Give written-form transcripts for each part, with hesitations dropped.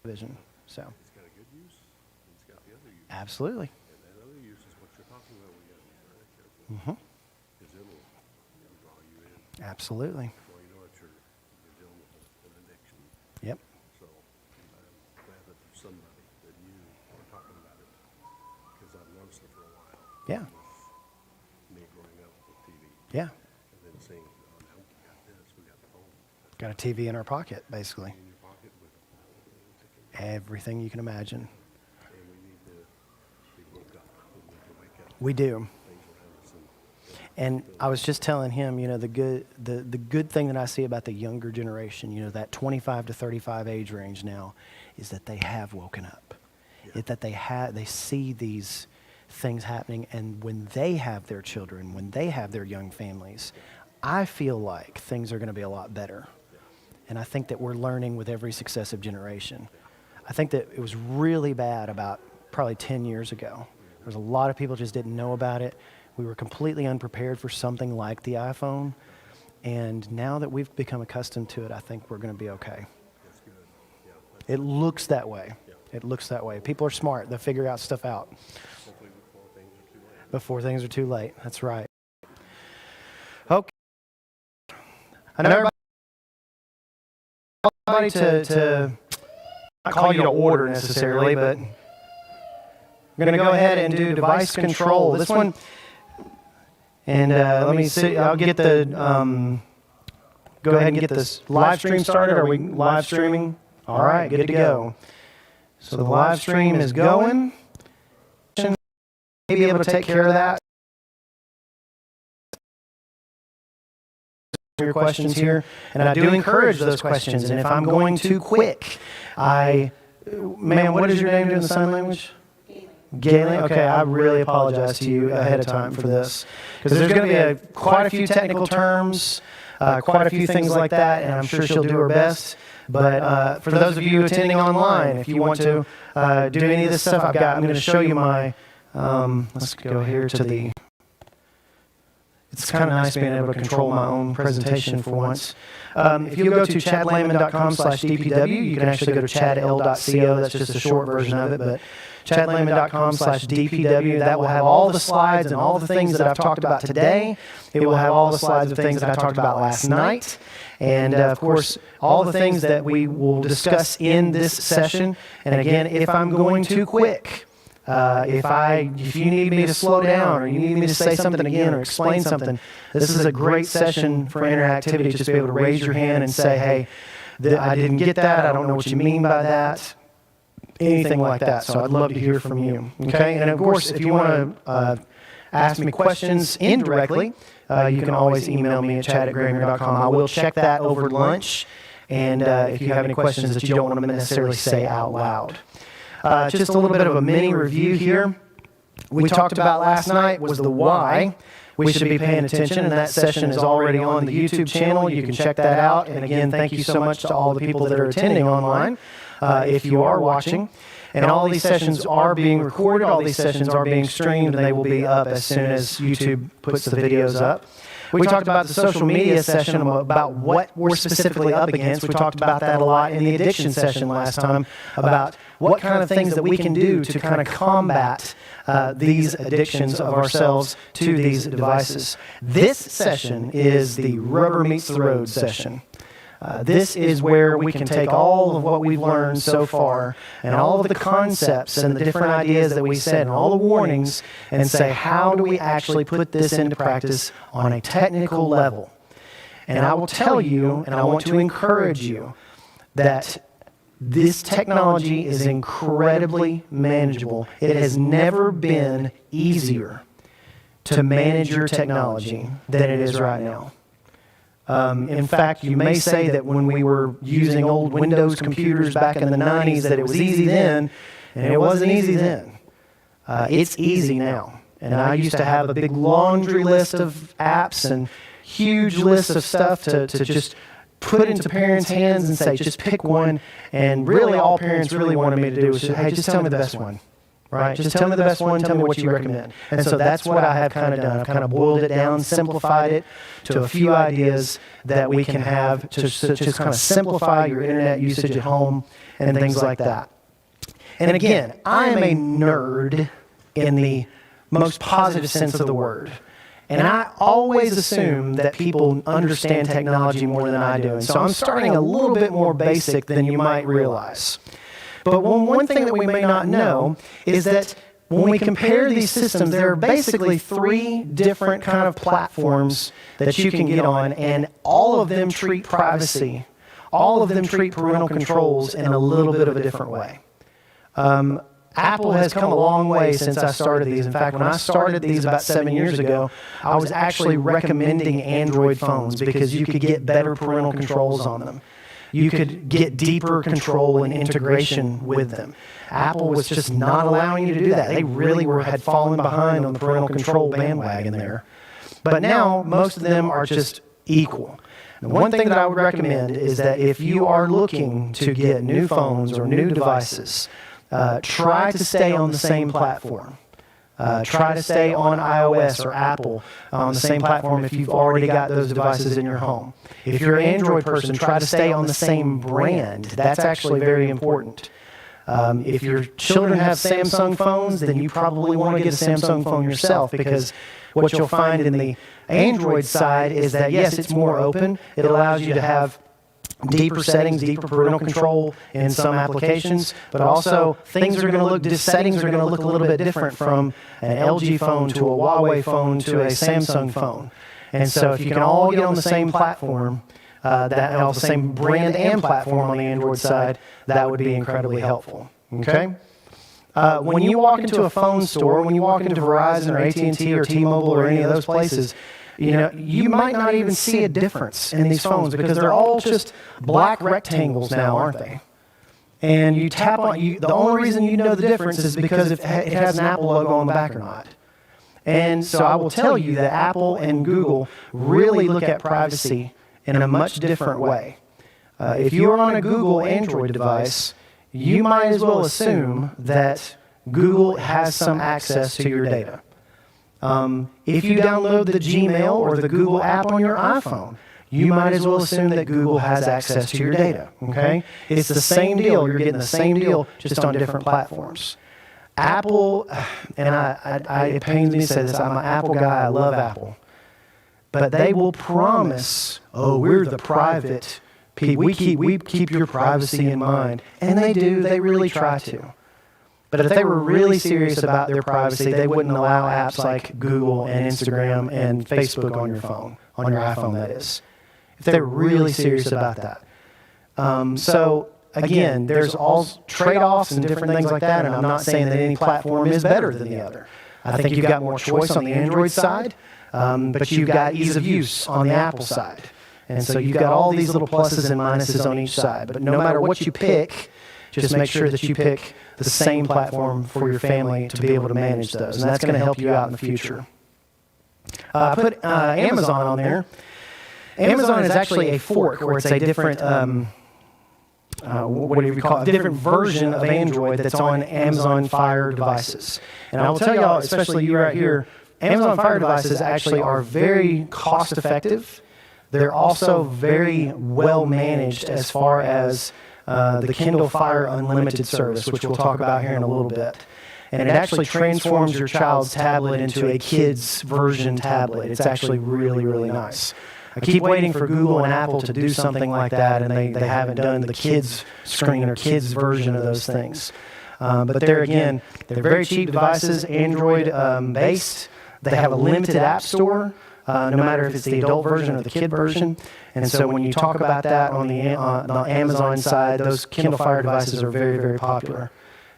vision. So It's got a good use, and it's got the other use. absolutely. And that other use is what you're talking about. We got to be very careful. Mm-hmm. Because it'll draw you in. Absolutely. Before you know it, you're dealing with an addiction. Yep. So I'm glad that there's somebody that you are talking about it. Because I've noticed it for a while. Yeah. With me growing up with TV. Yeah. And then saying, oh, now we got this, we got the phone. Got a TV in our pocket, basically. In your pocket with the whole thing ticking. Everything you can imagine. And we need to be woke up. We need to wake up. We do. Things around us And I was just telling him, the good thing that I see about the younger generation, that 25 to 35 age range now, is that they have woken up. Yeah. That they see these things happening, and when they have their children, when they have their young families, I feel like things are going to be a lot better. And I think that we're learning with every successive generation. I think that it was really bad about probably 10 years ago. There was a lot of people just didn't know about it. We were completely unprepared for something like the iPhone. And now that we've become accustomed to it, I think we're going to be okay. That's good. Yeah. It looks that way. Yeah. It looks that way. People are smart. They'll figure out stuff out Hopefully before things are too late. before things are too late. That's right. Okay. I know everybody to not call you to order necessarily, but I'm going to go ahead and do device control. This one, and let me see. I'll get the, go ahead and get this live stream started. Are we live streaming? All right, good to go. So the live stream is going. Maybe able to take care of that. Your questions here, and I do encourage those questions. And if I'm going too quick, ma'am, what is your name in the sign language? Galen. Okay, I really apologize to you ahead of time for this, because there's going to be quite a few technical terms, quite a few things like that, and I'm sure she'll do her best. But for those of you attending online, if you want to do any of this stuff I'm going to show you my, let's go here to the, it's kind of nice being able to control my own presentation for once. If you go to chadlayman.com/dpw, you can actually go to chadl.co. That's just a short version of it, but chadlayman.com/dpw, that will have all the slides and all the things that I've talked about today. It will have all the slides of things that I talked about last night. And of course, all the things that we will discuss in this session. And again, if I'm going too quick, if you need me to slow down, or you need me to say something again or explain something, this is a great session for interactivity. Just to be able to raise your hand and say, hey, I didn't get that. I don't know what you mean by that. Anything like that. So I'd love to hear from you. Okay. And of course, if you want to ask me questions indirectly, you can always email me at chad@graymer.com. I will check that over lunch. And if you have any questions that you don't want to necessarily say out loud. Just a little bit of a mini review here. We talked about last night was the why we should be paying attention, and that session is already on the YouTube channel. You can check that out. And again, thank you so much to all the people that are attending online, if you are watching. And all these sessions are being recorded. All these sessions are being streamed, and they will be up as soon as YouTube puts the videos up. We talked about the social media session, about what we're specifically up against. We talked about that a lot in the addiction session last time, about what kind of things that we can do to kind of combat these addictions of ourselves to these devices. This session is the rubber meets the road session. This is where we can take all of what we've learned so far and all of the concepts and the different ideas that we said and all the warnings and say, how do we actually put this into practice on a technical level? And I will tell you, and I want to encourage you, that this technology is incredibly manageable. It has never been easier to manage your technology than it is right now. In fact, you may say that when we were using old Windows computers back in the 90s that it was easy then, and it wasn't easy then. It's easy now. And I used to have a big laundry list of apps and huge list of stuff to just put into parents' hands and say, just pick one. And really all parents really wanted me to do was say, hey, just tell me the best one. right? Just tell me the best one, tell me what you recommend. And so that's what I have kind of done. I've kind of boiled it down, simplified it to a few ideas that we can have to just kind of simplify your internet usage at home and things like that. And again, I am a nerd in the most positive sense of the word. And I always assume that people understand technology more than I do. And so I'm starting a little bit more basic than you might realize. But one thing that we may not know is that when we compare these systems, there are basically 3 different kind of platforms that you can get on, and all of them treat privacy. All of them treat parental controls in a little bit of a different way. Apple has come a long way since I started these. In fact, when I started these about 7 years ago, I was actually recommending Android phones because you could get better parental controls on them. You could get deeper control and integration with them. Apple was just not allowing you to do that. They really had fallen behind on the parental control bandwagon there. But now, most of them are just equal. And one thing that I would recommend is that if you are looking to get new phones or new devices, try to stay on the same platform. Try to stay on iOS or Apple on the same platform if you've already got those devices in your home. If you're an Android person, try to stay on the same brand. That's actually very important. If your children have Samsung phones, then you probably want to get a Samsung phone yourself, because what you'll find in the Android side is that, yes, it's more open. It allows you to have deeper settings, deeper parental control in some applications, but also settings are going to look a little bit different from an LG phone to a Huawei phone to a Samsung phone. And so if you can all get on the same platform, the same brand and platform on the Android side, that would be incredibly helpful. Okay? When you walk into a phone store, when you walk into Verizon or AT&T or T-Mobile or any of those places, you might not even see a difference in these phones because they're all just black rectangles now, aren't they? And you tap on, the only reason you know the difference is because it has an Apple logo on the back or not. And so I will tell you that Apple and Google really look at privacy in a much different way. If you're on a Google Android device, you might as well assume that Google has some access to your data. If you download the Gmail or the Google app on your iPhone, you might as well assume that Google has access to your data, okay? It's the same deal. You're getting the same deal, just on different platforms. Apple, and it pains me to say this, I'm an Apple guy, I love Apple. But they will promise, we're the private people. We keep your privacy in mind. And they do, they really try to. But if they were really serious about their privacy, they wouldn't allow apps like Google and Instagram and Facebook on your phone, on your iPhone, that is. If they were really serious about that. So, again, there's all trade-offs and different things like that, and I'm not saying that any platform is better than the other. I think you've got more choice on the Android side, but you've got ease of use on the Apple side. And so you've got all these little pluses and minuses on each side. But no matter what you pick, just make sure that you pick the same platform for your family to be able to manage those. And that's going to help you out in the future. I put Amazon on there. Amazon is actually a fork, or it's a different, different version of Android that's on Amazon Fire devices. And I will tell y'all, especially you right here, Amazon Fire devices actually are very cost effective. They're also very well managed as far as the Kindle Fire Unlimited service, which we'll talk about here in a little bit. And it actually transforms your child's tablet into a kid's version tablet. It's actually really, really nice. I keep waiting for Google and Apple to do something like that, and they haven't done the kids' screen or kids' version of those things. But they're very cheap devices, Android-based. They have a limited app store, no matter if it's the adult version or the kid version. And so when you talk about that on the Amazon side, those Kindle Fire devices are very, very popular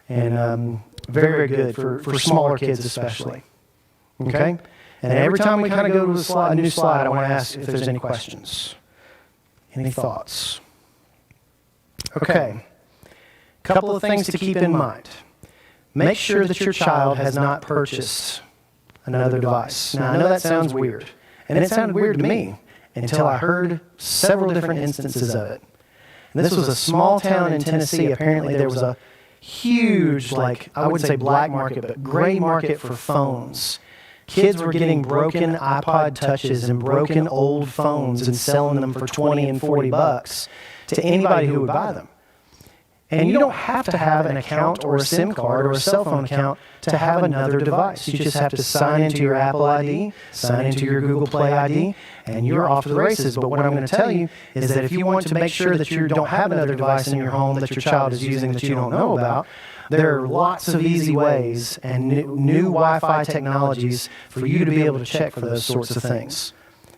and very, very good for smaller kids especially. Okay? And every time we kind of go to a new slide, I want to ask if there's any questions. Any thoughts? Okay. A couple of things to keep in mind. Make sure that your child has not purchased another device. Now, I know that sounds weird, and it sounded weird to me until I heard several different instances of it. And this was a small town in Tennessee. Apparently, there was a huge, like, I wouldn't say black market, but gray market for phones. Kids were getting broken iPod touches and broken old phones and selling them for 20 and 40 bucks to anybody who would buy them. And you don't have to have an account or a SIM card or a cell phone account to have another device. You just have to sign into your Apple ID, sign into your Google Play ID, and you're off to the races. But what I'm going to tell you is that if you want to make sure that you don't have another device in your home that your child is using that you don't know about, there are lots of easy ways and new Wi-Fi technologies for you to be able to check for those sorts of things.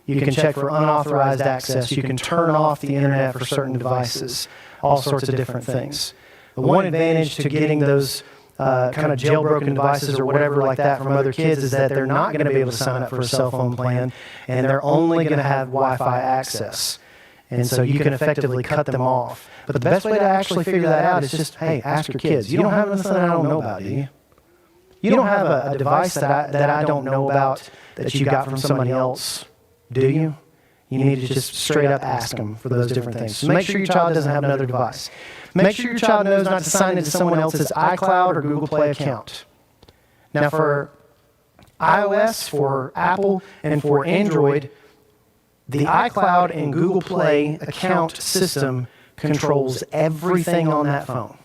You can check for unauthorized access. You can turn off the internet for certain devices, all sorts of different things. The one advantage to getting those kind of jailbroken devices or whatever like that from other kids is that they're not going to be able to sign up for a cell phone plan, and they're only going to have Wi-Fi access. And so you can effectively cut them off. But the best way to actually figure that out is just, hey, ask your kids. You don't have nothing I don't know about, do you? You don't have a device that I don't know about that you got from somebody else, do you? You need to just straight up ask them for those different things. So make sure your child doesn't have another device. Make sure your child knows not to sign into someone else's iCloud or Google Play account. Now for iOS, for Apple, and for Android, the iCloud and Google Play account system controls everything on that phone.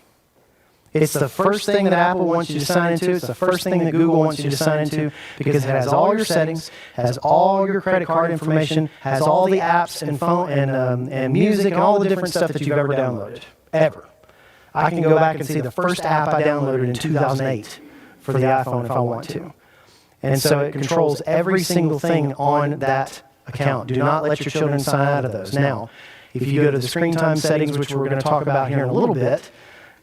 It's the first thing that Apple wants you to sign into. It's the first thing that Google wants you to sign into because it has all your settings, has all your credit card information, has all the apps and phone and music and all the different stuff that you've ever downloaded, ever. I can go back and see the first app I downloaded in 2008 for the iPhone if I want to. And so it controls every single thing on that account. Do not let your children sign out of those. Now, if you go to the screen time settings, which we're going to talk about here in a little bit,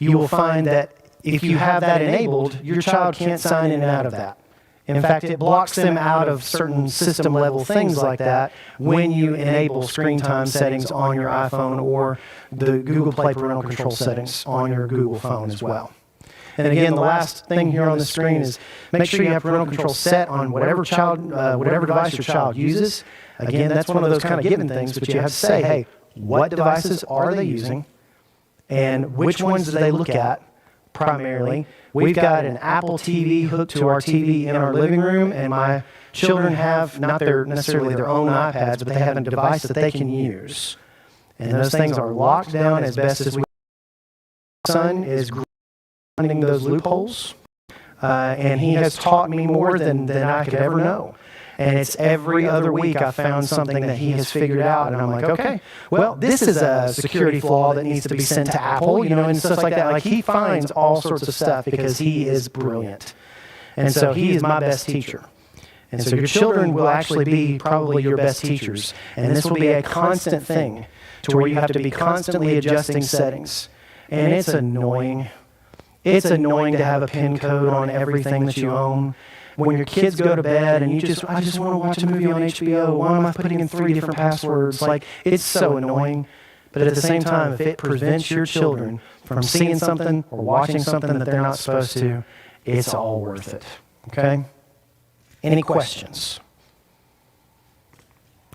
you will find that if you have that enabled, your child can't sign in and out of that. In fact, it blocks them out of certain system level things like that when you enable screen time settings on your iPhone or the Google Play parental control settings on your Google phone as well. And again, the last thing here on the screen is make sure you have parental control set on whatever device your child uses. Again, that's one of those kind of given things, but you have to say, hey, what devices are they using? And which ones do they look at primarily? We've got an Apple TV hooked to our TV in our living room, and my children have not necessarily their own iPads, but they have a device that they can use. And those things are locked down as best as we can. My son is finding those loopholes, and he has taught me more than I could ever know. And it's every other week I found something that he has figured out, and I'm like, okay, well, this is a security flaw that needs to be sent to Apple, and stuff like that. Like, he finds all sorts of stuff because he is brilliant. And so he is my best teacher. And so your children will actually be probably your best teachers. And this will be a constant thing to where you have to be constantly adjusting settings. And it's annoying. It's annoying to have a PIN code on everything that you own. When your kids go to bed and I just want to watch a movie on HBO, why am I putting in 3 different passwords? Like, it's so annoying. But at the same time, if it prevents your children from seeing something or watching something that they're not supposed to, it's all worth it. Okay? Any questions?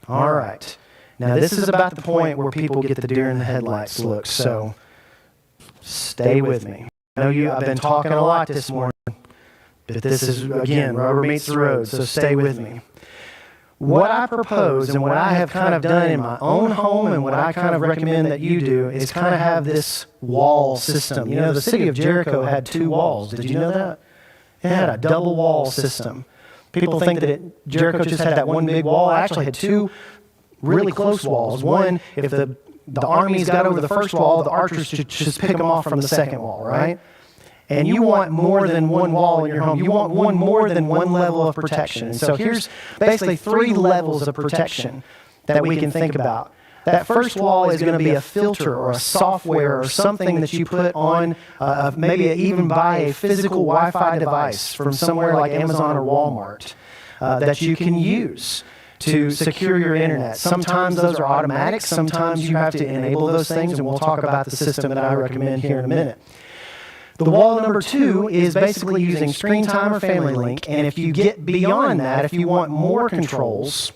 All right. Now, this is about the point where people get the deer in the headlights look, so stay with me. I know I've been talking a lot this morning. But this is, again, rubber meets the road, so stay with me. What I propose and what I have kind of done in my own home and what I kind of recommend that you do is kind of have this wall system. The city of Jericho had 2 walls. Did you know that? It had a double wall system. People think that Jericho just had that one big wall. It actually had 2 really close walls. One, if the armies got over the first wall, the archers should just pick them off from the second wall, right? And you want more than one wall in your home. You want more than one level of protection. And so here's basically 3 levels of protection that we can think about. That first wall is going to be a filter or a software or something that you put on, maybe even buy a physical Wi-Fi device from somewhere like Amazon or Walmart that you can use to secure your internet. Sometimes those are automatic. Sometimes you have to enable those things, and we'll talk about the system that I recommend here in a minute. The wall number 2 is basically using Screen Time or Family Link, and if you get beyond that, if you want more controls,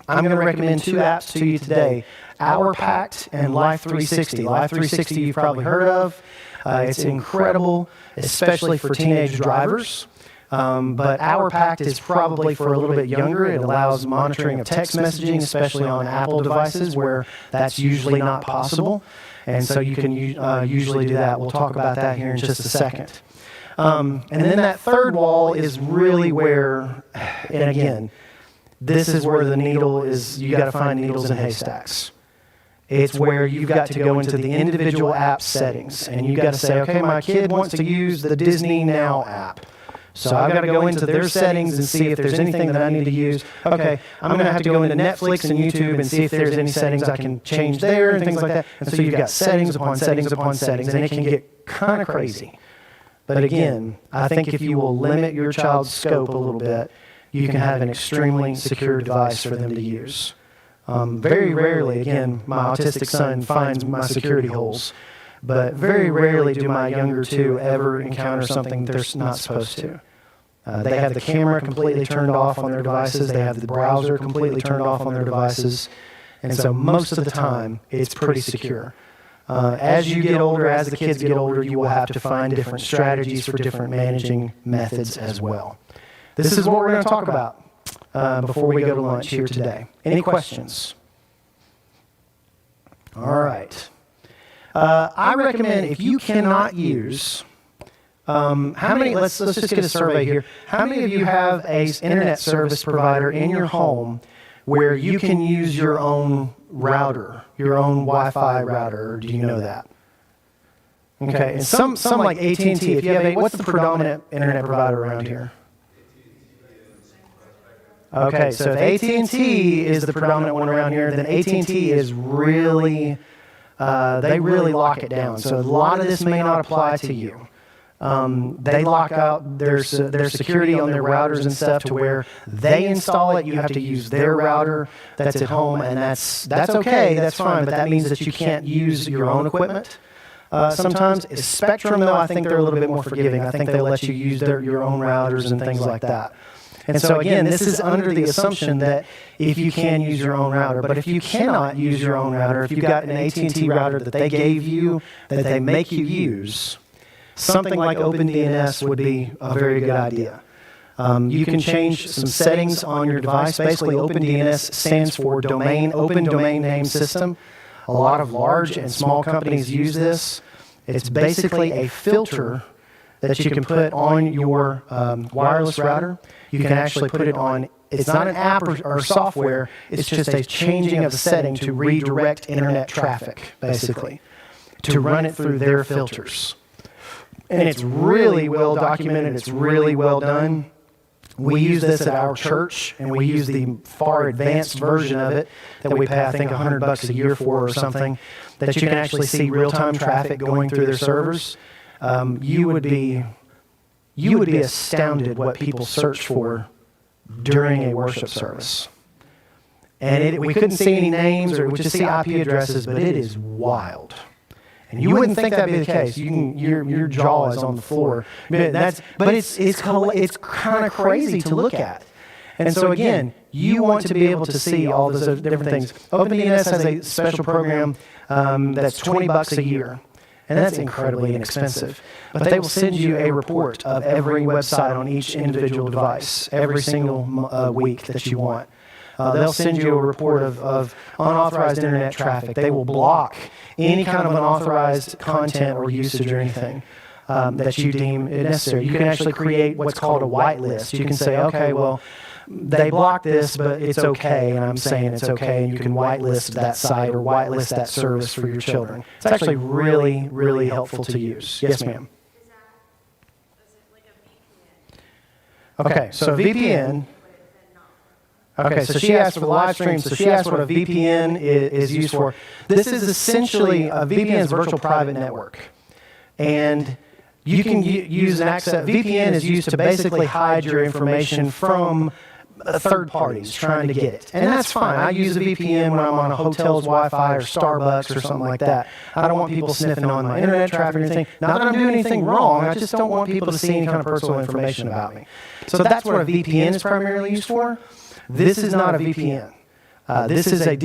I'm going to recommend two apps to you today, Hour Pact and Life 360. Life 360 you've probably heard of. It's incredible, especially for teenage drivers. But Hour Pact is probably for a little bit younger. It allows monitoring of text messaging, especially on Apple devices where that's usually not possible. And so you can usually do that. We'll talk about that here in just a second. And then that third wall is really where, and again, this is where the needle is, you got to find needles in haystacks. It's where you've got to go into the individual app settings, and you've got to say, okay, my kid wants to use the Disney Now app. So I've got to go into their settings and see if there's anything that I need to use. Okay, I'm going to have to go into Netflix and YouTube and see if there's any settings I can change there and things like that. And so you've got settings upon settings upon settings, and it can get kind of crazy. But again, I think if you will limit your child's scope a little bit, you can have an extremely secure device for them to use. Very rarely, again, my autistic son finds my security holes, but very rarely do my younger two ever encounter something they're not supposed to. They have the camera completely turned off on their devices. They have the browser completely turned off on their devices. And so most of the time, it's pretty secure. As you get older, as the kids get older, you will have to find different strategies for different managing methods as well. This is what we're going to talk about before we go to lunch here today. Any questions? All right. I recommend if you cannot use, how many, let's just get a survey here. How many of you have an internet service provider in your home where you can use your own router, your own Wi-Fi router? Do you know that? Okay, and some like AT&T, if you have what's the predominant internet provider around here? Okay, so if AT&T is the predominant one around here, then AT&T is really, they really lock it down. So a lot of this may not apply to you. They lock out their security on their routers and stuff to where they install it. You have to use their router that's at home, and that's okay, that's fine, but that means that you can't use your own equipment. Sometimes, Spectrum, though, I think they're a little bit more forgiving. I think they'll let you use your own routers and things like that. And so again, this is under the assumption that if you can use your own router, but if you cannot use your own router, if you've got an AT&T router that they gave you, that they make you use, something like OpenDNS would be a very good idea. You can change some settings on your device. Basically, OpenDNS stands for Open Domain Name System. A lot of large and small companies use this. It's basically a filter that you can put on your wireless router. You can actually put it on, it's not an app or software, it's just a changing of the setting to redirect internet traffic, basically, to run it through their filters. And it's really well documented, it's really well done. We use this at our church, and we use the far advanced version of it that we pay, I think, $100 a year for or something, that you can actually see real-time traffic going through their servers. You would be astounded what people search for during a worship service. And we couldn't see any names, or we just see IP addresses, but it is wild. And you wouldn't think that'd be the case. Your jaw is on the floor. But it's kind of crazy to look at. And so again, you want to be able to see all those different things. OpenDNS has a special program that's $20 a year. And that's incredibly inexpensive. But they will send you a report of every website on each individual device, every single week that you want. They'll send you a report of unauthorized internet traffic. They will block any kind of unauthorized content or usage or anything that you deem necessary. You can actually create what's called a whitelist. You can say, okay, well, they blocked this, but it's okay, and I'm saying it's okay, and you can whitelist that site or whitelist that service for your children. It's actually really, really helpful to use. Yes, ma'am? Is it like a VPN? Okay, so VPN. Okay, so she asked for the live stream, so she asked what a VPN is used for. This is essentially a VPN's virtual private network. And you can use an access. VPN is used to basically hide your information from third parties trying to get it. And that's fine. I use a VPN when I'm on a hotel's Wi-Fi or Starbucks or something like that. I don't want people sniffing on my internet traffic or anything. Not that I'm doing anything wrong, I just don't want people to see any kind of personal information about me. So that's what a VPN is primarily used for. This is not a VPN. This is at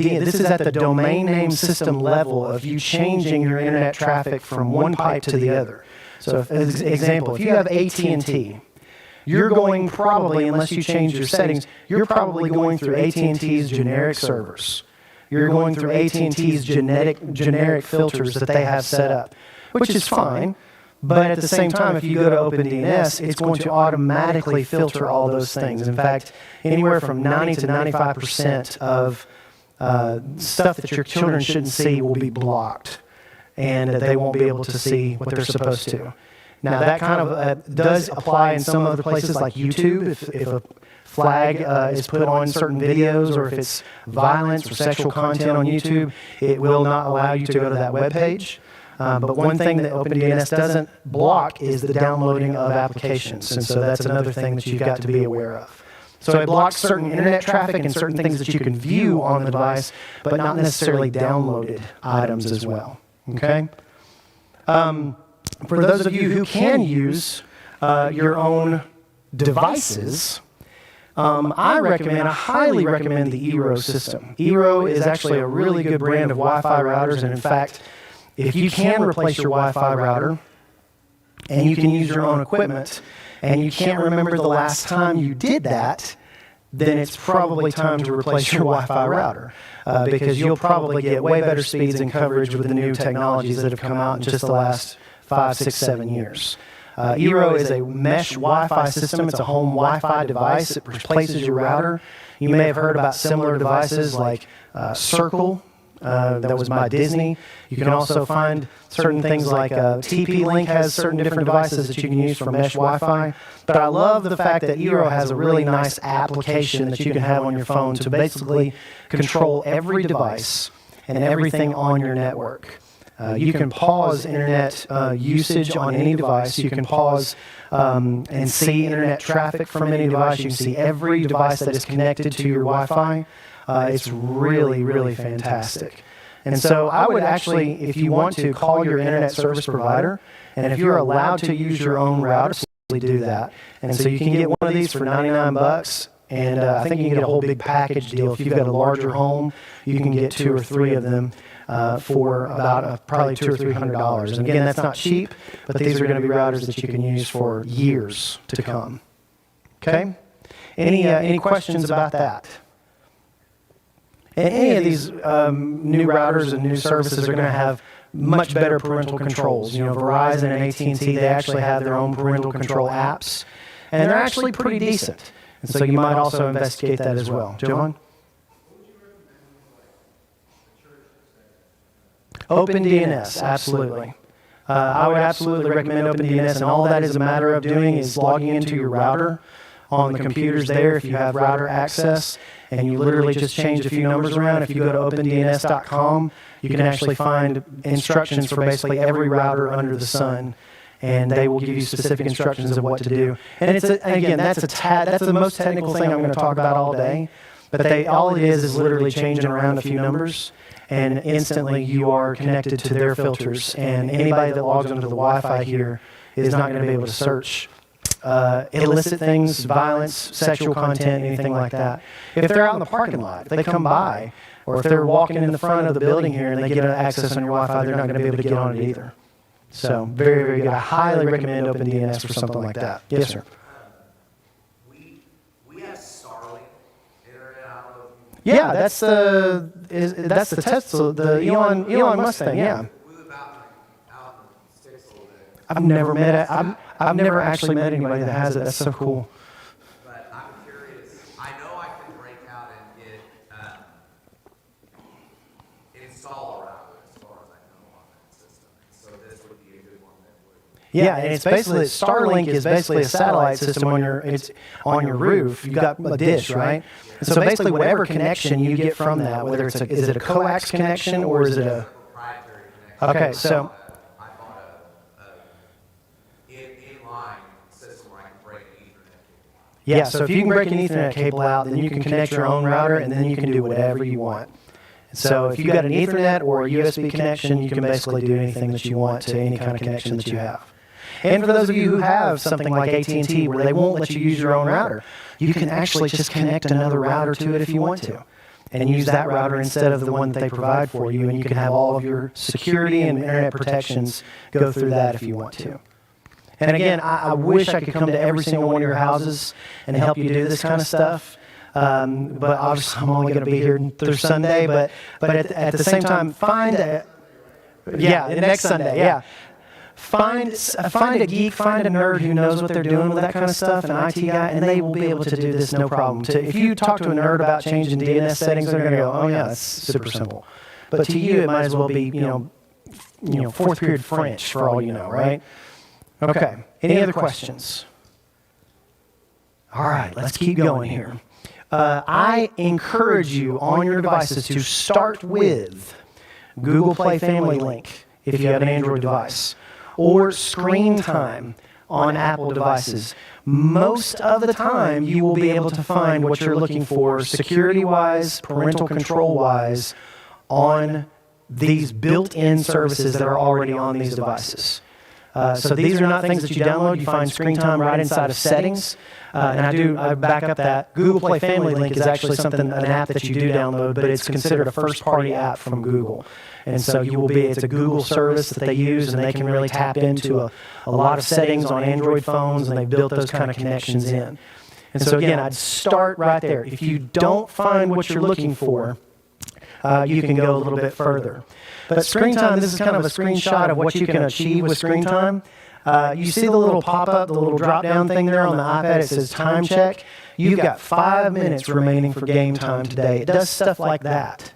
the domain name system level of you changing your internet traffic from one pipe to the other. So, as example, if you have AT&T, you're going probably, unless you change your settings, you're probably going through AT&T's generic servers. You're going through AT&T's generic filters that they have set up, which is fine. But at the same time, if you go to OpenDNS, it's going to automatically filter all those things. In fact, anywhere from 90 to 95% of stuff that your children shouldn't see will be blocked, and they won't be able to see what they're supposed to. Now, that kind of does apply in some other places like YouTube. If a flag is put on certain videos, or if it's violence or sexual content on YouTube, it will not allow you to go to that web page. But one thing that OpenDNS doesn't block is the downloading of applications. And so that's another thing that you've got to be aware of. So it blocks certain internet traffic and certain things that you can view on the device, but not necessarily downloaded items as well. Okay? For those of you who can use your own devices, I highly recommend the Eero system. Eero is actually a really good brand of Wi-Fi routers, and in fact, if you can replace your Wi-Fi router and you can use your own equipment and you can't remember the last time you did that, then it's probably time to replace your Wi-Fi router because you'll probably get way better speeds and coverage with the new technologies that have come out in just the last 5, 6, 7 years. Eero is a mesh Wi-Fi system. It's a home Wi-Fi device. It replaces your router. You may have heard about similar devices like Circle. That was by Disney. You can also find certain things like TP-Link has certain different devices that you can use for mesh Wi-Fi. But I love the fact that Eero has a really nice application that you can have on your phone to basically control every device and everything on your network. You can pause internet usage on any device. You can pause and see internet traffic from any device. You can see every device that is connected to your Wi-Fi. It's really, really fantastic. And so I would actually, if you want to, call your internet service provider, and if you're allowed to use your own router, simply do that. And so you can get one of these for $99, and I think you can get a whole big package deal. If you've got a larger home, you can get 2 or 3 of them for about probably $200 or $300. And again, that's not cheap, but these are going to be routers that you can use for years to come. Okay? Any questions about that? And any of these new routers and new services are going to have much better parental controls. You know, Verizon and AT&T, they actually have their own parental control apps, and they're actually pretty decent. And so you might also investigate that as well. John? OpenDNS, absolutely. I would absolutely recommend OpenDNS, and all that is a matter of doing is logging into your router on the computers there if you have router access, and you literally just change a few numbers around. If you go to opendns.com, you can actually find instructions for basically every router under the sun, and they will give you specific instructions of what to do. And it's again, that's the most technical thing I'm going to talk about all day, but all it is literally changing around a few numbers, and instantly you are connected to their filters, and anybody that logs onto the Wi-Fi here is not going to be able to search illicit things, violence, sexual content, anything like that. If they're out in the parking lot, if they come by, or if they're walking in the front of the building here and they get access on your Wi-Fi, they're not going to be able to get on it either. So very, very good. I highly recommend OpenDNS for something like that. Yes, sir. We have Starlink internet out of. Yeah, that's the Tesla, the Elon Musk thing. Yeah. We live out in the sticks a little bit. I've never actually met anybody that has it. That's so cool. But I'm curious. I know I can break out and install a router as far as I know on that system. So this would be a good one that would. Yeah, and it's basically Starlink is basically a satellite system on your roof. You've got a dish, right? And so basically, whatever connection you get from that, whether is it a coax connection or is it a Proprietary connection. okay? So I bought a inline system where I can break an Ethernet cable. yeah, so if you can break an Ethernet cable out, then you can connect your own router, and then you can do whatever you want. So if you've got an Ethernet or a USB connection, you can basically do anything that you want to any kind of connection that you have. And for those of you who have something like AT&T where they won't let you use your own router, you can actually just connect another router to it if you want to. and use that router instead of the one that they provide for you, and you can have all of your security and internet protections go through that if you want to. And again, I wish I could come to every single one of your houses and help you do this kind of stuff. But obviously I'm only going to be here through Sunday. But at the same time, next Sunday, yeah. Find a geek, find a nerd who knows what they're doing with that kind of stuff, an IT guy, and they will be able to do this no problem. If you talk to a nerd about changing DNS settings, they're going to go, oh yeah, that's super simple. But to you, it might as well be, fourth period French for all you know, right? Okay. Any other questions? All right, let's keep going here. I encourage you on your devices to start with Google Play Family Link if you have an Android device, or Screen Time on Apple devices. Most of the time, you will be able to find what you're looking for security-wise, parental control-wise, on these built-in services that are already on these devices. So these are not things that you download. You find Screen Time right inside of Settings. And I back up that. Google Play Family Link is actually an app that you do download, but it's considered a first-party app from Google. And so it's a Google service that they use, and they can really tap into a lot of settings on Android phones, and they've built those kind of connections in. And so again, I'd start right there. If you don't find what you're looking for, you can go a little bit further. But Screen Time, this is kind of a screenshot of what you can achieve with Screen Time. You see the little pop-up, the little drop-down thing there on the iPad. It says Time Check. You've got 5 minutes remaining for game time today. It does stuff like that.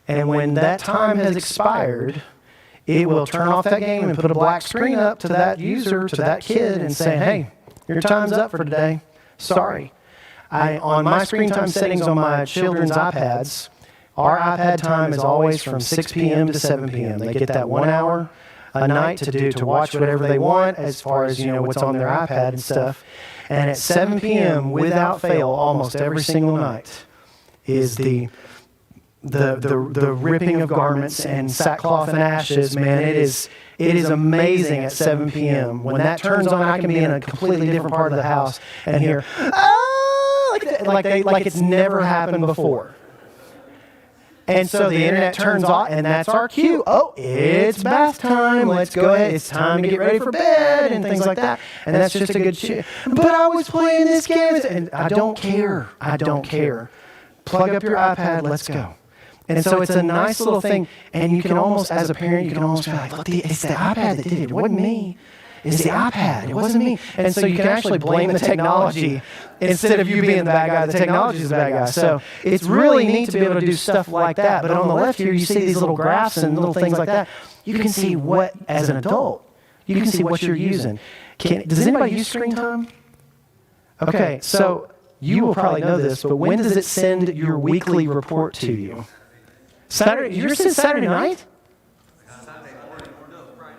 And when that time has expired, it will turn off that game and put a black screen up to that user, to that kid, and say, hey, your time's up for today. Sorry. On my Screen Time settings on my children's iPads, our iPad time is always from 6 p.m. to 7 p.m. They get that 1 hour a night to watch whatever they want as far as, what's on their iPad and stuff. And at 7 p.m., without fail, almost every single night, is the ripping of garments and sackcloth and ashes. Man, it is amazing at 7 p.m. When that turns on, I can be in a completely different part of the house and hear, like it's never happened before. And so the internet turns off, and that's our cue. Oh, it's bath time. Let's go ahead. It's time to get ready for bed and things like that. And that's just a good cue. But I was playing this game, and I don't care. I don't care. Plug up your iPad. Let's go. And so it's a nice little thing. And you can almost, as a parent, you can almost be like, look, it's the iPad that did it. It wasn't me. It's the iPad. It wasn't me. And so you can actually blame the technology instead of you being the bad guy. The technology is the bad guy. So it's really neat to be able to do stuff like that. But on the left here, you see these little graphs and little things like that. You can see what, as an adult, you can see what you're using. Does anybody use Screen Time? Okay, so you will probably know this, but when does it send your weekly report to you? Saturday? Yours says Saturday night?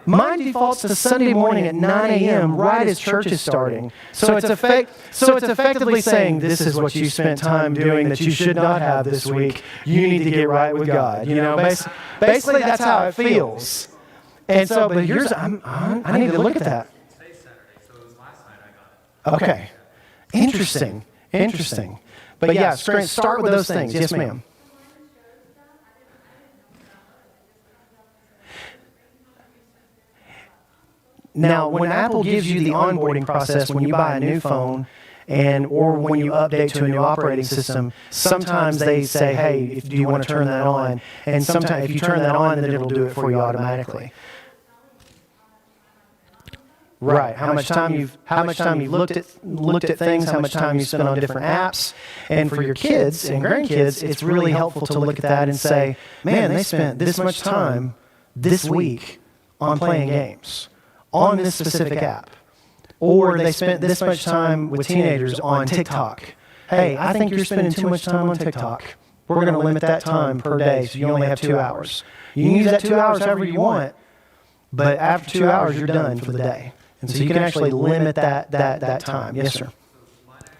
Mine defaults to Sunday morning at 9 a.m. right as church is starting. So it's effectively saying, this is what you spent time doing that you should not have this week. You need to get right with God. Basically that's how it feels. And so, but yours, I need to look at that. Today's Saturday, so it was last night I got it. Okay. Interesting. But yeah, start with those things. Yes, ma'am. Now, when Apple gives you the onboarding process, when you buy a new phone or when you update to a new operating system, sometimes they say, hey, do you want to turn that on? And sometimes if you turn that on, then it'll do it for you automatically. Right. How much time you've looked at things, how much time you spent on different apps. And for your kids and grandkids, it's really helpful to look at that and say, man, they spent this much time this week on playing games on this specific app. Or they spent this much time with teenagers on TikTok. Hey, I think you're spending too much time on TikTok. We're going to limit that time per day, so you only have 2 hours. You can use that 2 hours however you want, but after 2 hours, you're done for the day. And so you can actually limit that time. Yes, sir. So mine actually,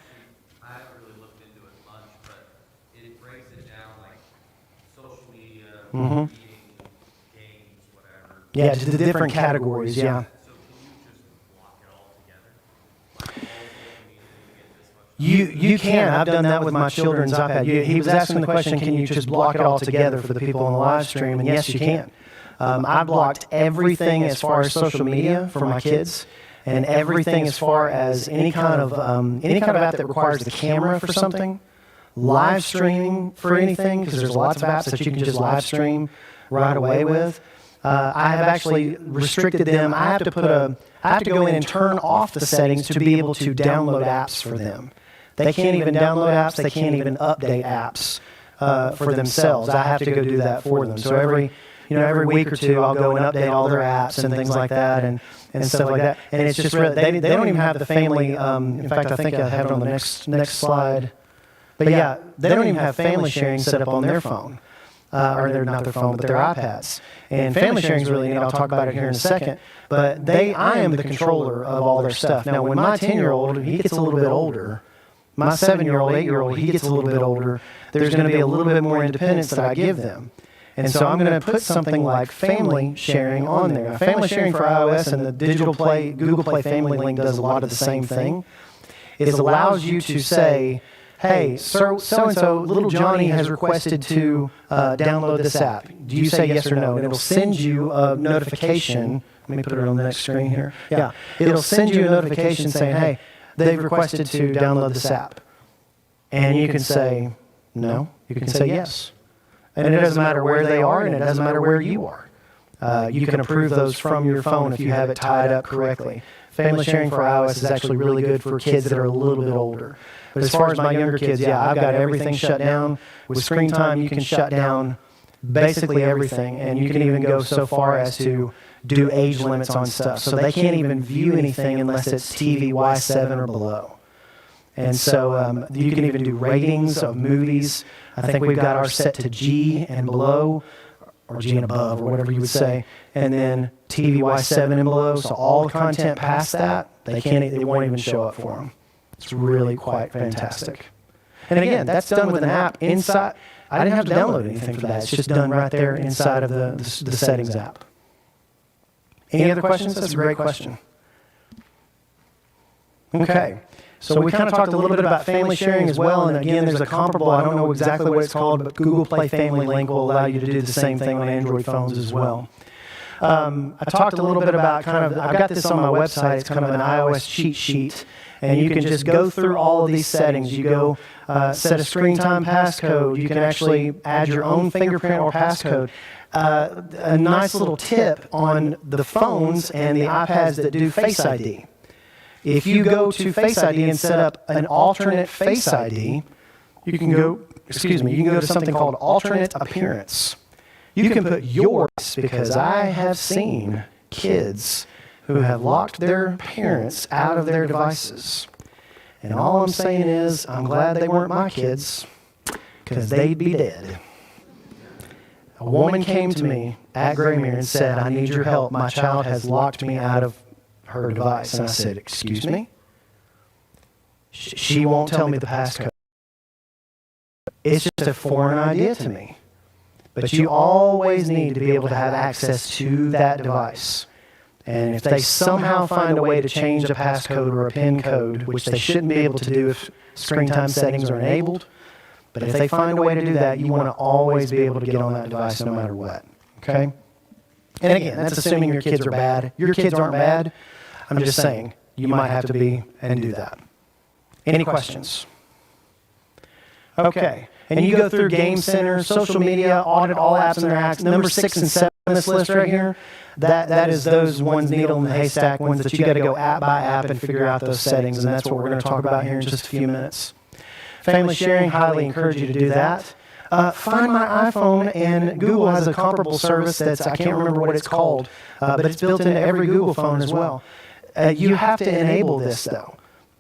I haven't really looked into it much, but it breaks it down like social media, eating, games, whatever. Yeah, just the different categories, yeah. So can you just block it all together? All social media, you get this much You can. I've done that with my children's iPad. He was asking the question, can you just block it all together for the people on the live stream? And yes, you can. I blocked everything as far as social media for my kids, and everything as far as any kind of app that requires the camera for something, live streaming for anything, because there's lots of apps that you can just live stream right away with. I have actually restricted them. I have to go in and turn off the settings to be able to download apps for them. They can't even download apps. They can't even update apps for themselves. I have to go do that for them. So every week or two, I'll go and update all their apps and things like that and stuff like that. And it's just really, they don't even have the family. In fact, I think I have it on the next slide. But yeah, they don't even have family sharing set up on their phone. Or they're not their phone, but their iPads. And family sharing is really neat. I'll talk about it here in a second. But I am the controller of all their stuff. Now, when my 10-year-old, he gets a little bit older, my 7-year-old, 8-year-old, he gets a little bit older, there's going to be a little bit more independence that I give them. And so I'm going to put something like family sharing on there. Now, family sharing for iOS and the Google Play Family link does a lot of the same thing. It allows you to say, hey, so-and-so, little Johnny has requested to download this app. Do you say yes or no? And it'll send you a notification. Let me put it on the next screen here. Yeah. It'll send you a notification saying, hey, they've requested to download this app. And you can say no. You can say yes. And it doesn't matter where they are, and it doesn't matter where you are. You can approve those from your phone if you have it tied up correctly. Family sharing for iOS is actually really good for kids that are a little bit older. But as far as my younger kids, yeah, I've got everything shut down. With screen time, you can shut down basically everything, and you can even go so far as to do age limits on stuff. So they can't even view anything unless it's TV Y7 or below. And so you can even do ratings of movies. I think we've got ours set to G and below, or G and above, or whatever you would say, and then TV Y7 and below. So all the content past that, they won't even show up for them. It's really quite fantastic. And again, that's done with an app inside. I didn't have to download anything for that. It's just done right there inside of the settings app. Any other questions? That's a great question. Okay. So we kind of talked a little bit about family sharing as well. And again, there's a comparable, I don't know exactly what it's called, but Google Play Family link will allow you to do the same thing on Android phones as well. I talked a little bit about I've got this on my website. It's kind of an iOS cheat sheet. And you can just go through all of these settings. You go set a screen time passcode. You can actually add your own fingerprint or passcode. A nice little tip on the phones and the iPads that do Face ID. If you go to Face ID and set up an alternate Face ID, you can go to something called alternate appearance. You can put yours, because I have seen kids who have locked their parents out of their devices. And all I'm saying is, I'm glad they weren't my kids, because they'd be dead. A woman came to me at Graymere and said, I need your help. My child has locked me out of her device. And I said, excuse me? She won't tell me the passcode. It's just a foreign idea to me. But you always need to be able to have access to that device. And if they somehow find a way to change a passcode or a PIN code, which they shouldn't be able to do if screen time settings are enabled, but if they find a way to do that, you want to always be able to get on that device no matter what. Okay? And again, that's assuming your kids are bad. Your kids aren't bad. I'm just saying, you might have to be and do that. Any questions? Okay. And you go through Game Center, social media, audit all apps and their apps. Number 6 and 7 on this list right here, that is those ones needle in the haystack, ones that you got to go app by app and figure out those settings. And that's what we're going to talk about here in just a few minutes. Family sharing, highly encourage you to do that. Find My iPhone, and Google has a comparable service that's, I can't remember what it's called, but it's built into every Google phone as well. You have to enable this, though.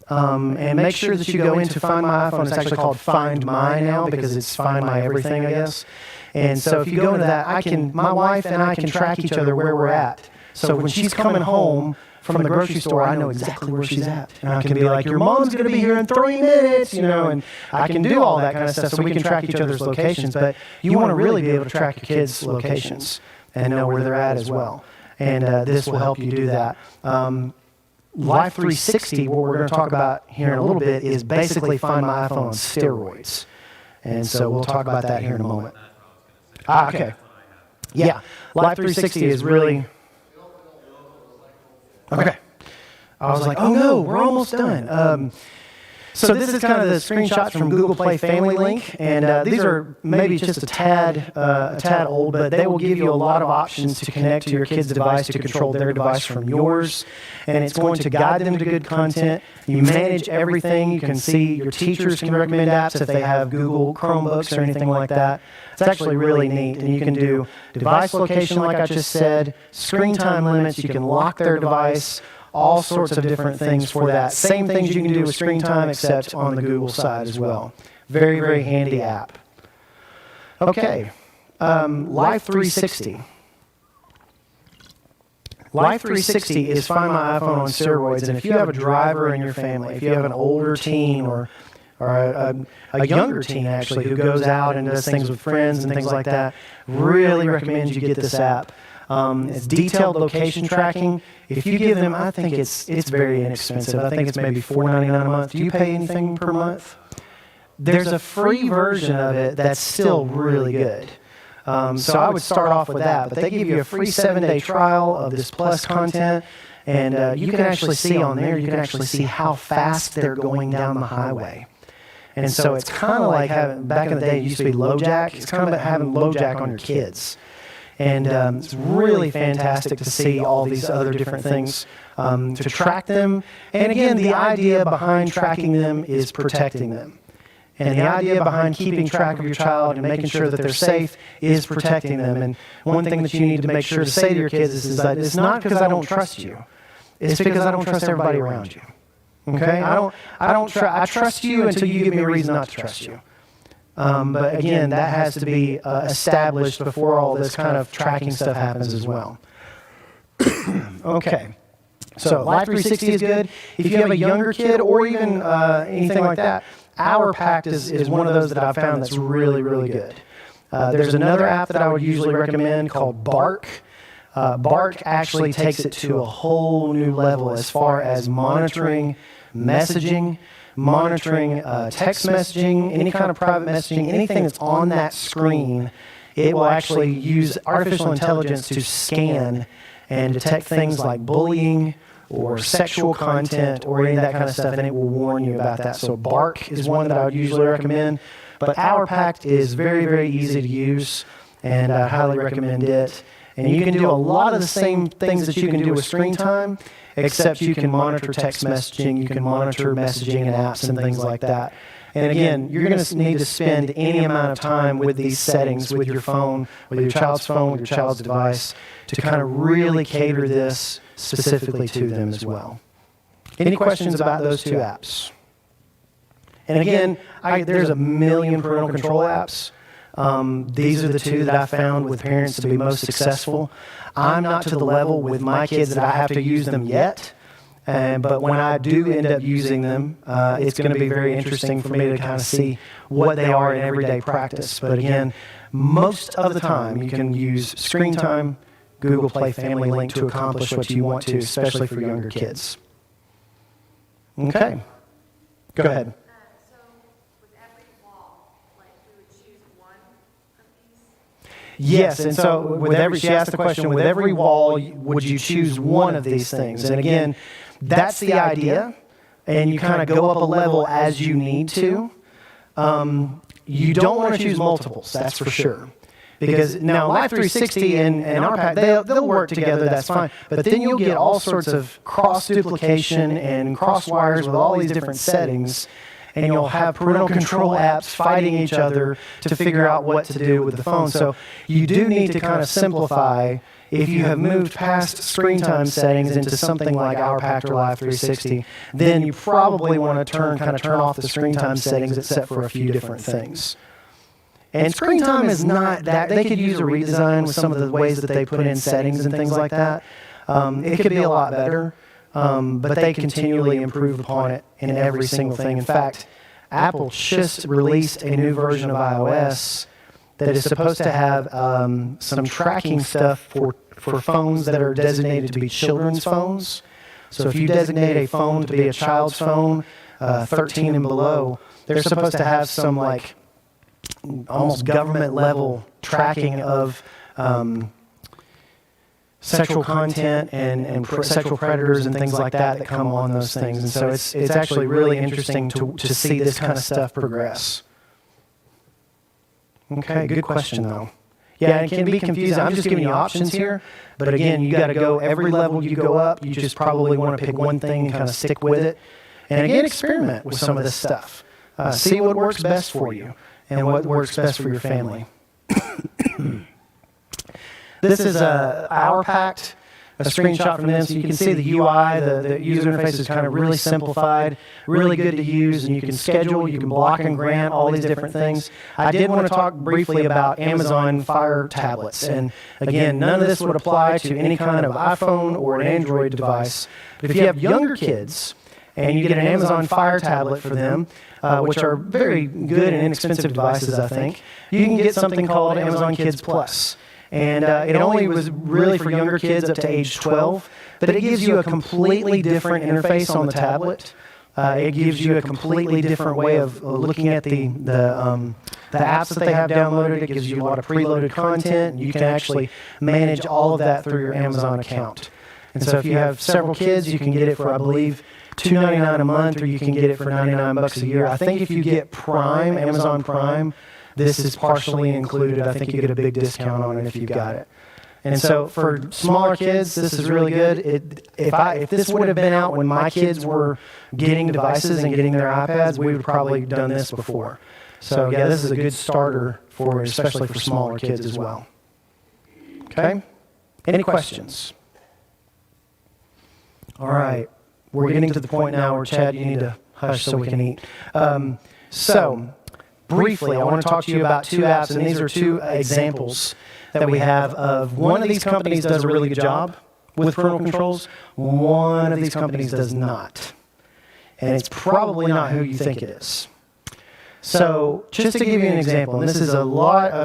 And make sure that you go into Find My iPhone. It's actually called Find My now, because it's Find My Everything, I guess. And so if you go into that, my wife and I can track each other where we're at. So when she's coming home from the grocery store, I know exactly where she's at. And I can be like, your mom's going to be here in 3 minutes, and I can do all that kind of stuff so we can track each other's locations. But you want to really be able to track your kids' locations and know where they're at as well. And this will help you do that. Life 360, what we're going to talk about here in a little bit, is basically Find My iPhone on steroids. And so we'll talk about that here in a moment. Okay. Yeah. Life 360 is really... Okay. I was like, oh no, we're almost done. So this is kind of the screenshots from Google Play Family Link, and these are maybe just a tad old, but they will give you a lot of options to connect to your kid's device, to control their device from yours, and it's going to guide them to good content. You manage everything. You can see your teachers can recommend apps if they have Google Chromebooks or anything like that. It's actually really neat, and you can do device location, like I just said, screen time limits. You can lock their device. All sorts of different things for that. Same things you can do with screen time, except on the Google side as well. Very, very handy app. Okay, Life 360. Life 360 is Find My iPhone on steroids, and if you have a driver in your family, if you have an older teen or a younger teen actually who goes out and does things with friends and things like that, really recommend you get this app. It's detailed location tracking. If you give them, I think it's very inexpensive. I think it's maybe $4.99 a month. Do you pay anything per month? There's a free version of it that's still really good. So I would start off with that. But they give you a free 7-day trial of this Plus content. And you can actually see on there, you can actually see how fast they're going down the highway. And so it's kind of like having, back in the day, it used to be LoJack. It's kind of like having LoJack on your kids. And it's really fantastic to see all these other different things to track them. And again, the idea behind tracking them is protecting them. And the idea behind keeping track of your child and making sure that they're safe is protecting them. And one thing that you need to make sure to say to your kids is that it's not because I don't trust you. It's because I don't trust everybody around you. Okay? I trust you until you give me a reason not to trust you. But again, that has to be established before all this kind of tracking stuff happens as well. Okay. So Life 360 is good. If you have a younger kid or even anything like that, Our Pact is one of those that I've found that's really, really good. There's another app that I would usually recommend called Bark. Bark actually takes it to a whole new level as far as monitoring messaging, monitoring text messaging, any kind of private messaging, anything that's on that screen. It will actually use artificial intelligence to scan and detect things like bullying or sexual content or any of that kind of stuff, and it will warn you about that. So Bark is one that I would usually recommend. But Our Pact is very, very easy to use, and I highly recommend it. And you can do a lot of the same things that you can do with screen time, except you can monitor text messaging, you can monitor messaging and apps and things like that. And again, you're going to need to spend any amount of time with these settings, with your phone, with your child's phone, with your child's device, to kind of really cater this specifically to them as well. Any questions about those two apps? And again, there's a million parental control apps. These are the two that I found with parents to be most successful. I'm not to the level with my kids that I have to use them yet, but when I do end up using them, it's going to be very interesting for me to kind of see what they are in everyday practice. But again, most of the time you can use screen time, Google Play Family Link to accomplish what you want to, especially for younger kids. Okay, go ahead. So with every wall, like we would choose one of these? Yes, and so with every, she asked the question, with every wall, would you choose one of these things? And again, that's the idea, and you kind of go up a level as you need to. You don't want to choose multiples, that's for sure. Because now Life 360 and Our Pact, they'll work together, that's fine. But then you'll get all sorts of cross-duplication and cross-wires with all these different settings, and you'll have parental control apps fighting each other to figure out what to do with the phone. So you do need to kind of simplify. If you have moved past screen time settings into something like Our Pact or Life 360, then you probably want to turn off the screen time settings except for a few different things. And screen time is not that, they could use a redesign with some of the ways that they put in settings and things like that. It could be a lot better, but they continually improve upon it in every single thing. In fact, Apple just released a new version of iOS that is supposed to have some tracking stuff for phones that are designated to be children's phones. So if you designate a phone to be a child's phone, 13 and below, they're supposed to have some like almost government level tracking of sexual content and sexual predators and things like that come on those things. And so it's actually really interesting to see this kind of stuff progress. Okay, good question though. Yeah, it can be confusing. I'm just giving you options here. But again, you got to go every level you go up. You just probably want to pick one thing and kind of stick with it. And again, experiment with some of this stuff. See what works best for you and what works best for your family. This is our pact, a screenshot from them, so you can see the UI, the user interface is kind of really simplified, really good to use, and you can schedule, you can block and grant, all these different things. I did want to talk briefly about Amazon Fire tablets, and again, none of this would apply to any kind of iPhone or an Android device. But if you have younger kids, and you get an Amazon Fire tablet for them, which are very good and inexpensive devices, I think, you can get something called Amazon Kids Plus. And it only was really for younger kids up to age 12, but it gives you a completely different interface on the tablet. It gives you a completely different way of looking at the apps that they have downloaded. It gives you a lot of preloaded content. You can actually manage all of that through your Amazon account. And so if you have several kids, you can get it for, I believe, $2.99 a month, or you can get it for $99 a year. I think if you get Prime, Amazon Prime, this is partially included. I think you get a big discount on it if you've got it. And so for smaller kids, this is really good. If this would have been out when my kids were getting devices and getting their iPads, we would probably have done this before. So yeah, this is a good starter for, especially for smaller kids as well. Okay? Any questions? All right. We're getting to the point now where, Chad, you need to hush so we can eat. Briefly, I want to talk to you about two apps, and these are two examples that we have of one of these companies does a really good job with parental controls. One of these companies does not. And it's probably not who you think it is. So just to give you an example, and this is a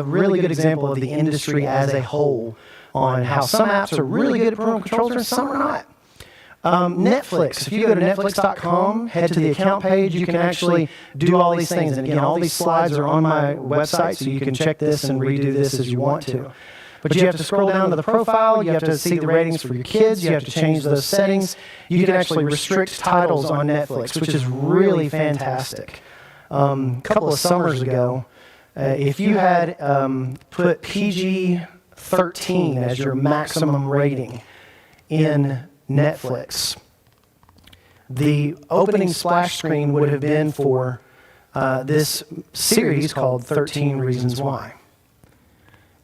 really good example of the industry as a whole on how some apps are really good at parental controls and some are not. Netflix, if you go to netflix.com, head to the account page, you can actually do all these things. And again, all these slides are on my website, so you can check this and redo this as you want to. But you have to scroll down to the profile, you have to see the ratings for your kids, you have to change those settings. You can actually restrict titles on Netflix, which is really fantastic. A couple of summers ago, if you had put PG-13 as your maximum rating in Netflix, the opening splash screen would have been for this series called 13 Reasons Why.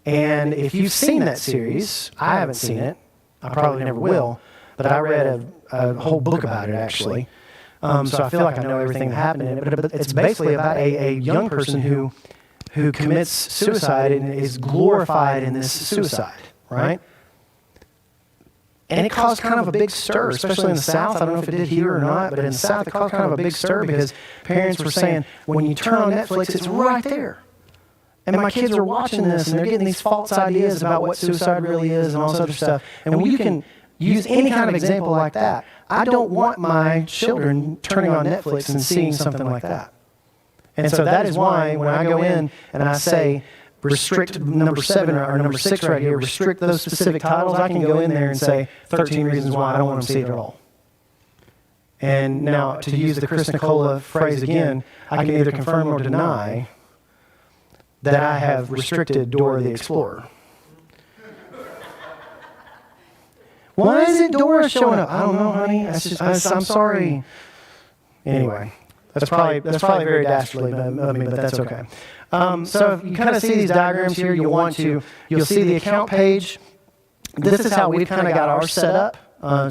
And if you've seen that series, I haven't seen it, I probably never will, but I read a whole book about it actually. So I feel like I know everything that happened in it, but it's basically about a young person who commits suicide and is glorified in this suicide, right? And it caused kind of a big stir, especially in the South. I don't know if it did here or not, but in the South it caused kind of a big stir because parents were saying, when you turn on Netflix, it's right there. And my kids are watching this and they're getting these false ideas about what suicide really is and all this other stuff. And when you can use any kind of example like that, I don't want my children turning on Netflix and seeing something like that. And so that is why when I go in and I say, restrict number 7 or number 6 right here, restrict those specific titles, I can go in there and say 13 reasons why I don't want them to see it at all. And now, to use the Chris Nicola phrase again, I can either confirm or deny that I have restricted Dora the Explorer. Why isn't Dora showing up? I don't know, honey. I'm sorry. Anyway, that's probably very dastardly of me, but that's okay. So if you kind of see these diagrams here, you'll see the account page. This is how we've kind of got ours set up.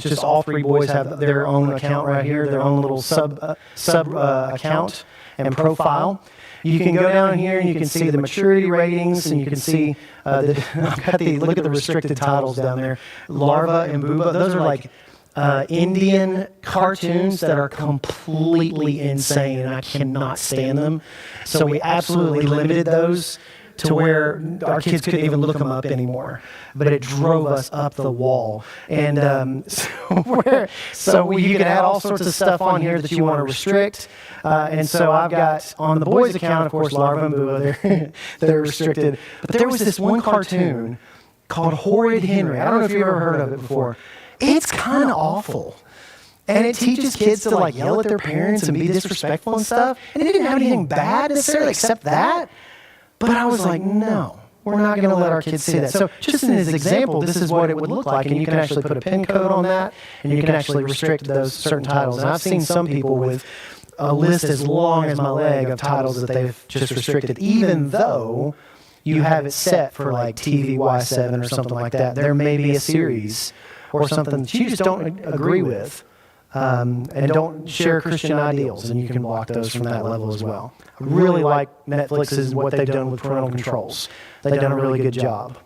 Just all three boys have their own account right here, their own little sub account and profile. You can go down here and you can see the maturity ratings, and you can see look at the restricted titles down there. Larva and Booba, those are like Indian cartoons that are completely insane, and I cannot stand them. So we absolutely limited those to where our kids couldn't even look them up anymore. But it drove us up the wall. And so you can add all sorts of stuff on here that you want to restrict. And so I've got, on the boys' account, of course, Larva and Bua, they're restricted. But there was this one cartoon called Horrid Henry. I don't know if you've ever heard of it before. It's kind of awful. And it teaches kids to like yell at their parents and be disrespectful and stuff. And it didn't have anything bad necessarily except that. But I was like, no, we're not going to let our kids see that. So just in this example, this is what it would look like. And you can actually put a pin code on that. And you can actually restrict those certain titles. And I've seen some people with a list as long as my leg of titles that they've just restricted, even though you have it set for like TVY7 or something like that. There may be a series or something that you just don't agree with. And don't share Christian ideals, and you can block those from that level as well. I really like Netflix's what they've done with parental controls. They've done a really good job.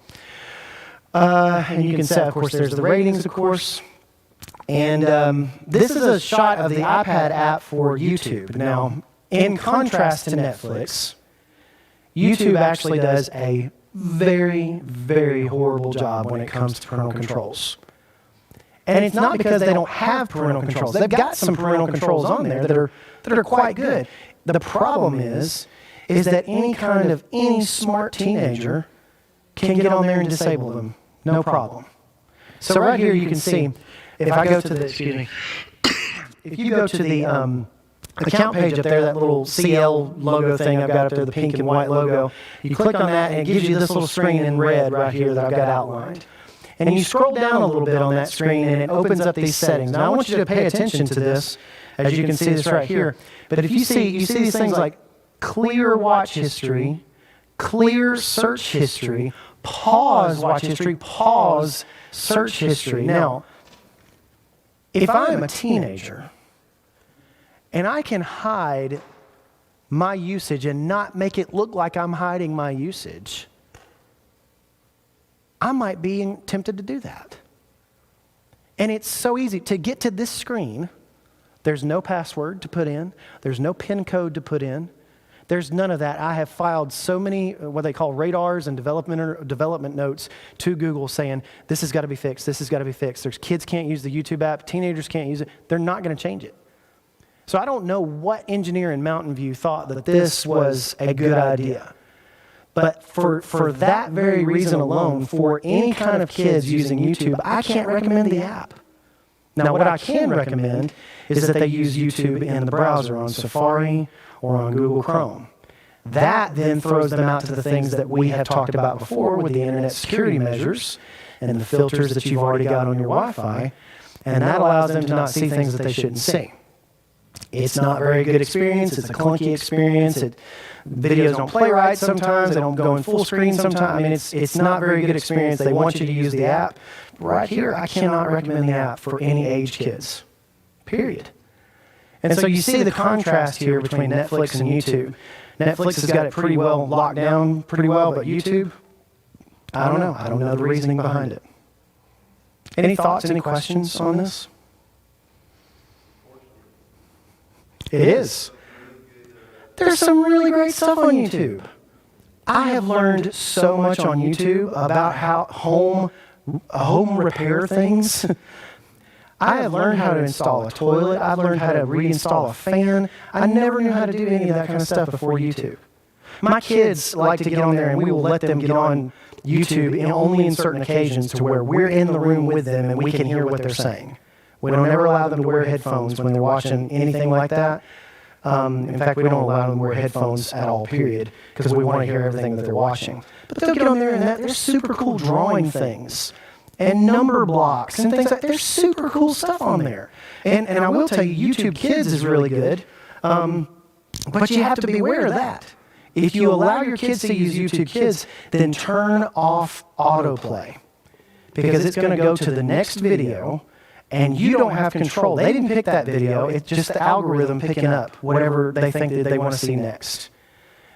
And you can set, of course, there's the ratings, of course. And this is a shot of the iPad app for YouTube. Now, in contrast to Netflix, YouTube actually does a very, very horrible job when it comes to parental controls. And it's not because they don't have parental controls. They've got some parental controls on there that are quite good. The problem is that any smart teenager can get on there and disable them. No problem. So right here you can see, if I go to the, excuse me, if you go to the account page up there, that little CL logo thing I've got up there, the pink and white logo, you click on that and it gives you this little screen in red right here that I've got outlined. And you scroll down a little bit on that screen and it opens up these settings. Now I want you to pay attention to this, as you can see this right here. But if you see these things like clear watch history, clear search history, pause watch history, pause search history. Now, if I'm a teenager and I can hide my usage and not make it look like I'm hiding my usage, I might be tempted to do that. And it's so easy to get to this screen. There's no password to put in. There's no PIN code to put in. There's none of that. I have filed so many what they call radars and development notes to Google saying, this has got to be fixed, this has got to be fixed. There's kids can't use the YouTube app, teenagers can't use it. They're not going to change it. So I don't know what engineer in Mountain View thought that this was a good idea. But for that very reason alone, for any kind of kids using YouTube, I can't recommend the app. Now, what I can recommend is that they use YouTube in the browser on Safari or on Google Chrome. That then throws them out to the things that we have talked about before with the internet security measures and the filters that you've already got on your Wi-Fi, and that allows them to not see things that they shouldn't see. It's not a very good experience. It's a clunky experience. Videos don't play right sometimes. They don't go in full screen sometimes. I mean, it's not a very good experience. They want you to use the app. Right here, I cannot recommend the app for any age kids, period. And so you see the contrast here between Netflix and YouTube. Netflix has got it pretty well locked down pretty well, but YouTube, I don't know. I don't know the reasoning behind it. Any thoughts, any questions on this? It is. There's some really great stuff on YouTube. I have learned so much on YouTube about how home repair things. I have learned how to install a toilet. I've learned how to reinstall a fan. I never knew how to do any of that kind of stuff before YouTube. My kids like to get on there, and we will let them get on YouTube only in certain occasions to where we're in the room with them and we can hear what they're saying. We don't ever allow them to wear headphones when they're watching anything like that. In fact, we don't allow them to wear headphones at all, period, because we want to hear everything that they're watching. But they'll get on there and there's super cool drawing things and number blocks and things like that. There's super cool stuff on there. And I will tell you, YouTube Kids is really good, but you have to be aware of that. If you allow your kids to use YouTube Kids, then turn off autoplay, because it's going to go to the next video, and you don't have control. They didn't pick that video. It's just the algorithm picking up whatever they think that they want to see next.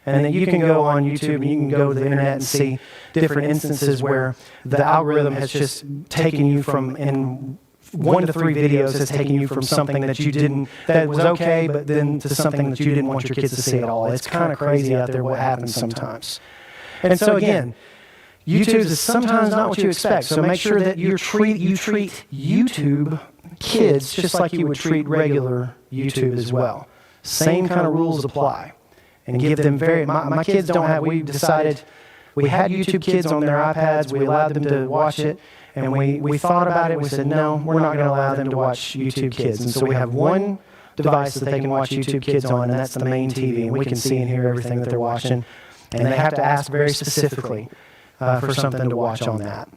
And then you can go on YouTube and you can go to the internet and see different instances where the algorithm has just taken you from, in 1 to 3 videos, has taken you from something that was okay, but then to something that you didn't want your kids to see at all. It's kind of crazy out there what happens sometimes. And so again, YouTube is sometimes not what you expect. So make sure that you treat YouTube kids just like you would treat regular YouTube as well. Same kind of rules apply. And give them my kids don't have, we decided, we had YouTube Kids on their iPads, we allowed them to watch it, and we thought about it, we said, no, we're not going to allow them to watch YouTube Kids. And so we have one device that they can watch YouTube Kids on, and that's the main TV, and we can see and hear everything that they're watching. And they have to ask very specifically for something to watch on that.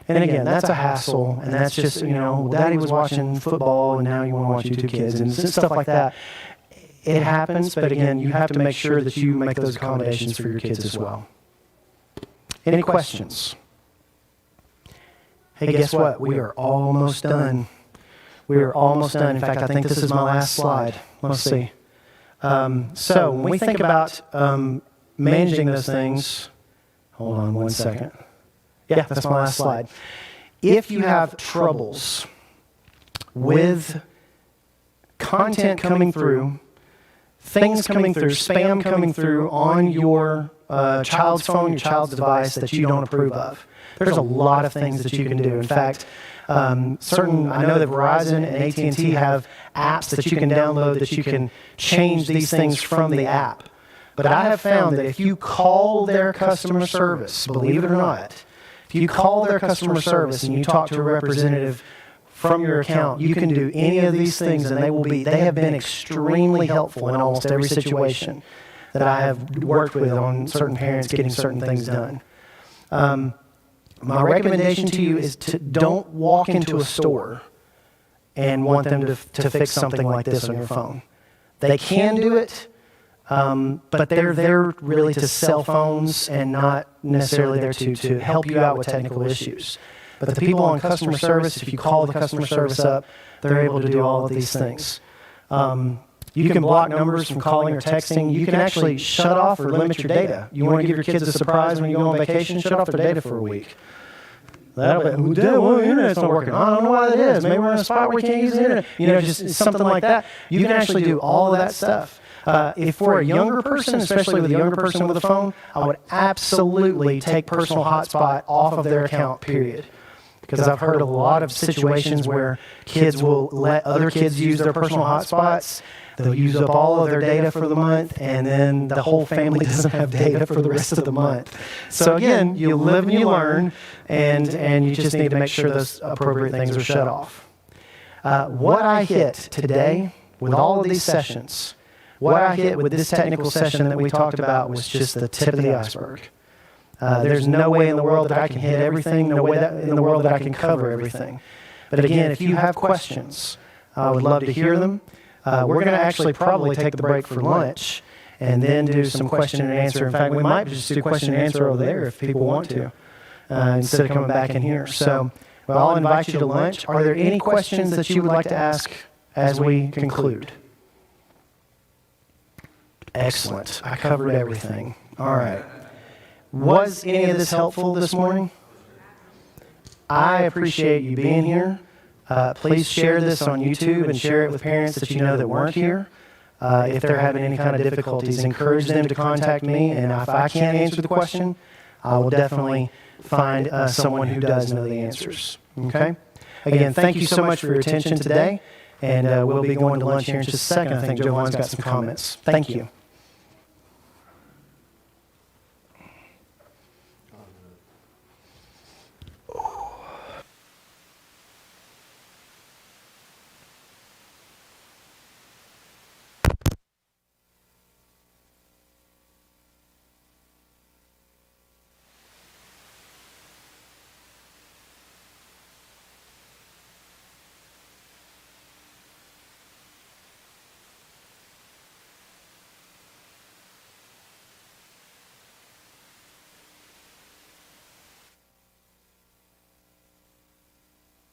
And again, that's a hassle, and that's just, well, Daddy was watching football, and now you want to watch YouTube Kids, and stuff like that. It happens, but again, you have to make sure that you make those accommodations for your kids as well. Any questions? Hey, guess what? We are almost done. We are almost done. In fact, I think this is my last slide. Let's see. So when we think about managing those things, hold on one second. Yeah, that's my last slide. If you have troubles with content coming through, things coming through, spam coming through on your child's phone, your child's device that you don't approve of, there's a lot of things that you can do. In fact, I know that Verizon and AT&T have apps that you can download that you can change these things from the app. But I have found that if you call their customer service, believe it or not, if you call their customer service and you talk to a representative from your account, you can do any of these things, and they have been extremely helpful in almost every situation that I have worked with on certain parents getting certain things done. My recommendation to you is to don't walk into a store and want them to fix something like this on your phone. They can do it, but they're there really to sell phones and not necessarily there to help you out with technical issues. But the people on customer service, if you call the customer service up, they're able to do all of these things. You can block numbers from calling or texting. You can actually shut off or limit your data. You want to give your kids a surprise when you go on vacation? Shut off their data for a week. Dad, well, the internet's not working. I don't know why that is. Maybe we're in a spot where we can't use the internet. Just something like that. You can actually do all of that stuff. If for a younger person, especially with a younger person with a phone, I would absolutely take personal hotspot off of their account, period. Because I've heard a lot of situations where kids will let other kids use their personal hotspots. They'll use up all of their data for the month, and then the whole family doesn't have data for the rest of the month. So again, you live and you learn, and you just need to make sure those appropriate things are shut off. What I hit today with all of these sessions, what I hit with this technical session that we talked about was just the tip of the iceberg. There's no way in the world that I can hit everything, no way in the world that I can cover everything. But again, if you have questions, I would love to hear them. We're going to actually probably take the break for lunch and then do some question and answer. In fact, we might just do question and answer over there if people want to, instead of coming back in here. So I'll invite you to lunch. Are there any questions that you would like to ask as we conclude? Excellent. I covered everything. All right. Was any of this helpful this morning? I appreciate you being here. Please share this on YouTube and share it with parents that you know that weren't here. If they're having any kind of difficulties, encourage them to contact me. And if I can't answer the question, I will definitely find someone who does know the answers. Okay? Again, thank you so much for your attention today. And we'll be going to lunch here in just a second. I think Joanne's got some comments. Thank you.